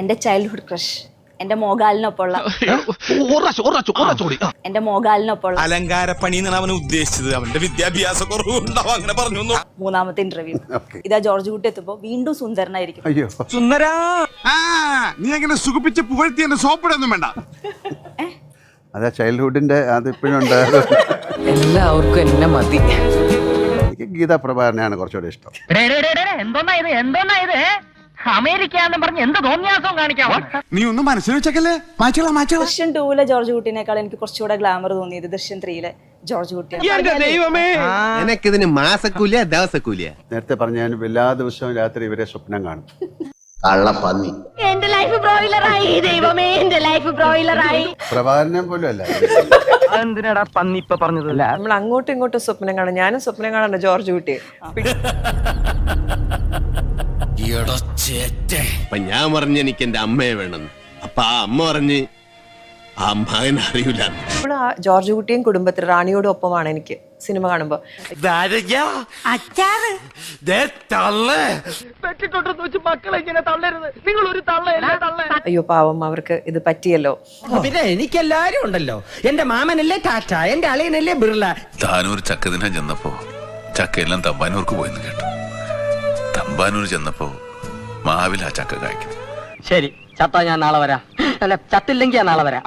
എന്റെ childhood crush, എന്റെ മോഹൻലാലിനൊപ്പമുള്ള എന്റെ മോഹൻലാലിനൊപ്പമുള്ള അലങ്കാര പണി എന്നാണ് അവൻ ഉദ്ദേശിച്ചത്. അവന്റെ വിദ്യാഭ്യാസ കുറവുണ്ടാവും അങ്ങനെ പറഞ്ഞു. മൂന്നാമത്തെ ഇന്റർവ്യൂ. ഇതാ ജോർജ് കുട്ടി എത്തുമ്പോ വീണ്ടും സുന്ദരനായിരിക്കും. അയ്യോ സുന്ദരാ, നീ അങ്ങനെ സുഖിപ്പിച്ച് പുകഴ്ത്തി എന്നെ സോപ്പിടൊന്നും വേണ്ട. അതാ ചൈൽഡ്ഹുഡിന്റെ അതിപ്പോഴും ഉണ്ടായത്. എല്ലാവർക്കും എന്നെ മതി. എനിക്ക് ഗീതാ പ്രഭാകരനെയാണ് കുറച്ചുകൂടെ ഇഷ്ടം. എന്തോന്നാ അമേരിക്ക എന്ന് പറഞ്ഞ് എന്ത് തോന്നിയാസവും കാണിക്കാമോ? നീ ഒന്നും മനസ്സിൽ വെച്ചേക്കല്ലേ. മാറ്റോളാം. ദൃശ്യം 2-ലെ ജോർജ് കുട്ടീനേക്കാൾ എനിക്ക് കുറച്ചുകൂടെ ഗ്ലാമർ തോന്നിയത് ദൃശ്യം 3-ലെ ജോർജ് കുട്ടിയാണ്. എനക്കിതിന് മാസക്കൂലിയ ദിവസക്കൂലിയ. നേരത്തെ പറഞ്ഞ ഞാൻ എല്ലാ ദിവസവും രാത്രി ഇവരെ സ്വപ്നം കാണും. കള്ളപ്പന്നി. എന്റെ ലൈഫ് ബ്രോയിലറായി ദൈവമേ, എന്റെ ലൈഫ് ബ്രോയിലറായി. പ്രഭാകരനെ പോലും അല്ല. എന്തിനാടാ പന്നി ഇപ്പൊ പറഞ്ഞതല്ല. നമ്മൾ അങ്ങോട്ടും ഇങ്ങോട്ടും സ്വപ്നം കാണാം. ഞാനും സ്വപ്നം കാണാണ് ജോർജ് കുട്ടിയെ. അപ്പൊ ഞാൻ പറഞ്ഞു എനിക്ക് എന്റെ അമ്മയെ വേണം. അപ്പൊ ആ അമ്മ പറഞ്ഞ് ആ മകൻ അറിയില്ല. ഇപ്പോൾ ആ ജോർജ് കുട്ടിയും കുടുംബത്തിൽ റാണിയോടും ഒപ്പമാണ് എനിക്ക് സിനിമ കാണുമ്പോ. മക്കളെ ഇങ്ങനെ തള്ളരുത്, നിങ്ങൾ ഒരു തള്ള. അയ്യോ പാവം, അവർക്ക് ഇത് പറ്റിയല്ലോ. പിന്നെ എനിക്കെല്ലാരും ഉണ്ടല്ലോ. എന്റെ മാമനല്ലേ ടാറ്റ, എന്റെ അളിയനല്ലേ ബിർള. താനൂർ ചക്കദിനം ചെന്നപ്പോ ചക്കയെല്ലാം തമ്പാനൂർക്ക് പോയെന്ന് കേട്ടു. തമ്പാനൂർ ചെന്നപ്പോ മാവിൽ ആ ചക്ക കായ്ക്കുന്നു. ശരി, ചത്താ ഞാൻ നാളെ വരാം. അല്ല, ചത്തില്ലെങ്കിൽ ഞാൻ നാളെ വരാം.